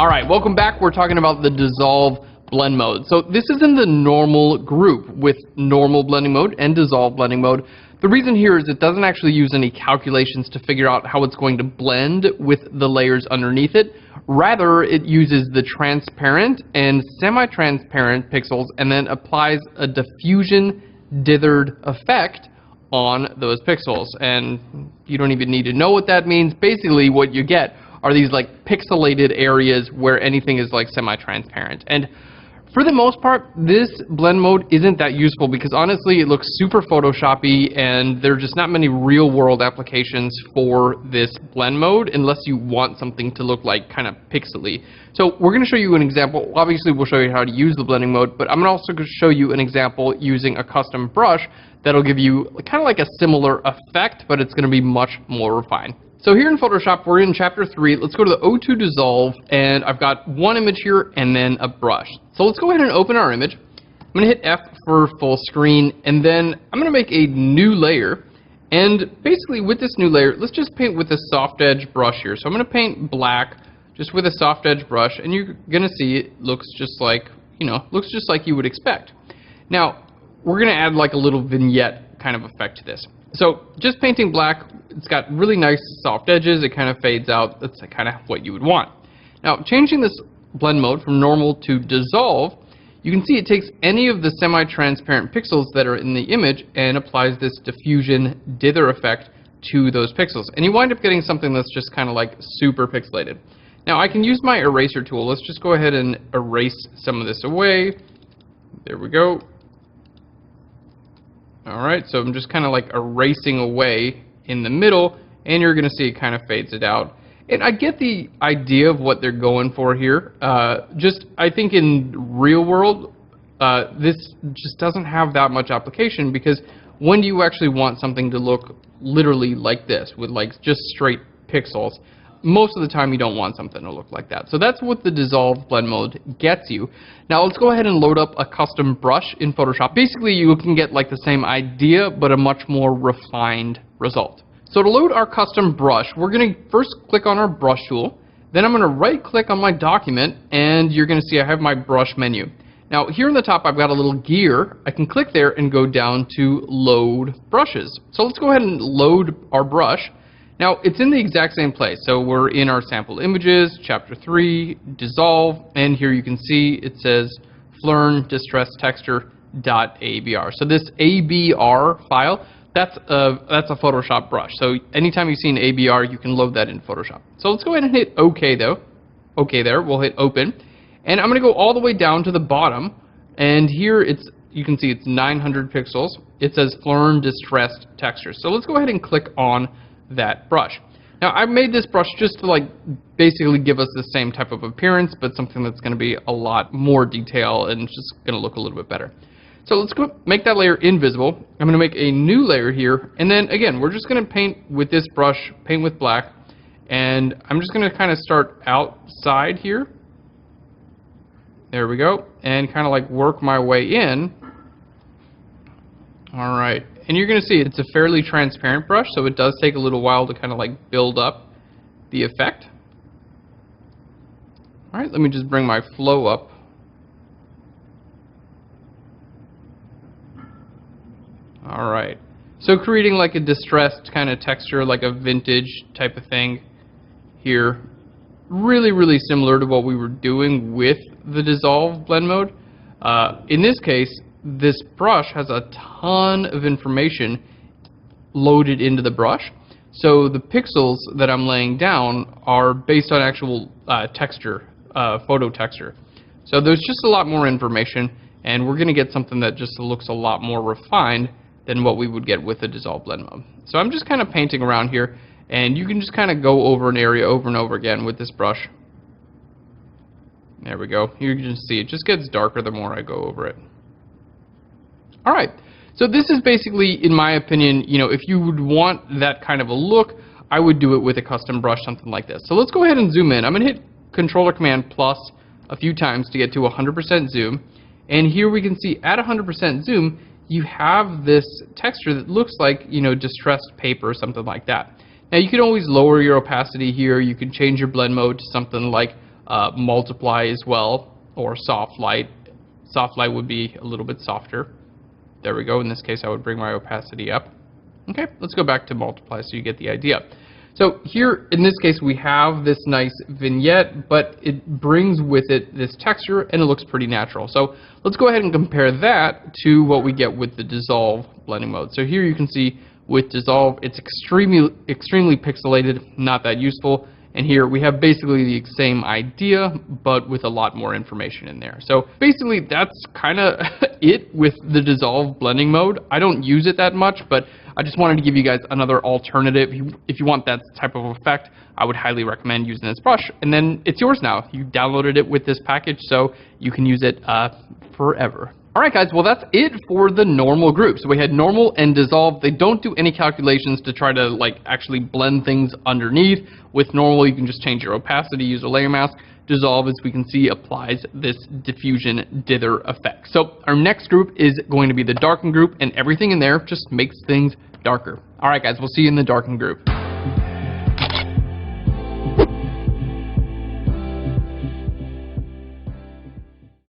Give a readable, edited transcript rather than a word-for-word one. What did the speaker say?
Alright, welcome back. We're talking about the dissolve blend mode. So this is in the normal group with normal blending mode and dissolve blending mode. The reason here is it doesn't actually use any calculations to figure out how it's going to blend with the layers underneath it. Rather, it uses the transparent and semi-transparent pixels and then applies a diffusion dithered effect on those pixels. And you don't even need to know what that means. Basically, what you get are these like pixelated areas where anything is like semi-transparent. And for the most part, this blend mode isn't that useful because honestly it looks super Photoshoppy and there are just not many real world applications for this blend mode unless you want something to look like kind of pixely. So we're going to show you an example. Obviously we'll show you how to use the blending mode, but I'm also going to show you an example using a custom brush that'll give you kind of like a similar effect, but it's going to be much more refined. So here in Photoshop, we're in chapter 3. Let's go to the O2 Dissolve, and I've got one image here and then a brush. So let's go ahead and open our image. I'm going to hit F for full screen, and then I'm going to make a new layer. And basically with this new layer, let's just paint with a soft edge brush here. So I'm going to paint black just with a soft edge brush, and you're going to see it looks just like, looks just like you would expect. Now, we're going to add like a little vignette kind of effect to this. So just painting black, it's got really nice soft edges, it kind of fades out, that's kind of what you would want. Now changing this blend mode from normal to dissolve, you can see it takes any of the semi-transparent pixels that are in the image and applies this diffusion dither effect to those pixels. And you wind up getting something that's just kind of like super pixelated. Now I can use my eraser tool, let's just go ahead and erase some of this away. There we go. Alright, so I'm just kind of like erasing away in the middle, and you're going to see it kind of fades it out. And I get the idea of what they're going for here. I think in real world, this just doesn't have that much application because when do you actually want something to look literally like this with like just straight pixels? Most of the time you don't want something to look like that. So that's what the dissolve blend mode gets you. Now let's go ahead and load up a custom brush in Photoshop. Basically you can get like the same idea but a much more refined result. So to load our custom brush, we're going to first click on our brush tool. Then I'm going to right click on my document and you're going to see I have my brush menu. Now here in the top I've got a little gear. I can click there and go down to load brushes. So let's go ahead and load our brush. Now, it's in the exact same place. So we're in our sample images, chapter 3, dissolve, and here you can see it says Phlearn distress texture.abr. So this ABR file, that's a Photoshop brush. So anytime you see an ABR, you can load that in Photoshop. So let's go ahead and hit OK though. OK there, we'll hit open. And I'm going to go all the way down to the bottom, and here you can see it's 900 pixels. It says Phlearn distressed texture. So let's go ahead and click on that brush. Now I made this brush just to like basically give us the same type of appearance, but something that's going to be a lot more detail and it's just going to look a little bit better. So let's go make that layer invisible. I'm going to make a new layer here, and then again we're just going to paint with this brush, paint with black, and I'm just going to kind of start outside here. There we go, and kind of like work my way in. All right. And you're going to see it's a fairly transparent brush, so it does take a little while to kind of like build up the effect. All right, let me just bring my flow up. All right, so creating like a distressed kind of texture, like a vintage type of thing here. Really, really similar to what we were doing with the dissolve blend mode. In this case, this brush has a ton of information loaded into the brush. So the pixels that I'm laying down are based on actual texture, photo texture. So there's just a lot more information, and we're going to get something that just looks a lot more refined than what we would get with the dissolve blend mode. So I'm just kind of painting around here, and you can just kind of go over an area over and over again with this brush. There we go. You can see it just gets darker the more I go over it. Alright, so this is basically, in my opinion, if you would want that kind of a look, I would do it with a custom brush, something like this. So let's go ahead and zoom in. I'm going to hit Control or Command plus a few times to get to 100% zoom. And here we can see at 100% zoom, you have this texture that looks like, distressed paper or something like that. Now you can always lower your opacity here. You can change your blend mode to something like multiply as well, or soft light. Soft light would be a little bit softer. There we go. In this case, I would bring my opacity up. Okay, let's go back to multiply so you get the idea. So here, in this case, we have this nice vignette, but it brings with it this texture, and it looks pretty natural. So let's go ahead and compare that to what we get with the dissolve blending mode. So here you can see with dissolve, it's extremely pixelated, not that useful. And here we have basically the same idea, but with a lot more information in there. So basically that's kind of it with the dissolve blending mode. I don't use it that much, but I just wanted to give you guys another alternative. If you want that type of effect, I would highly recommend using this brush. And then it's yours now. You downloaded it with this package, so you can use it forever. Alright guys, well that's it for the normal group. So we had normal and dissolve. They don't do any calculations to try to like actually blend things underneath. With normal, you can just change your opacity, use a layer mask. Dissolve, as we can see, applies this diffusion dither effect. So our next group is going to be the darken group, and everything in there just makes things darker. Alright guys, we'll see you in the darken group.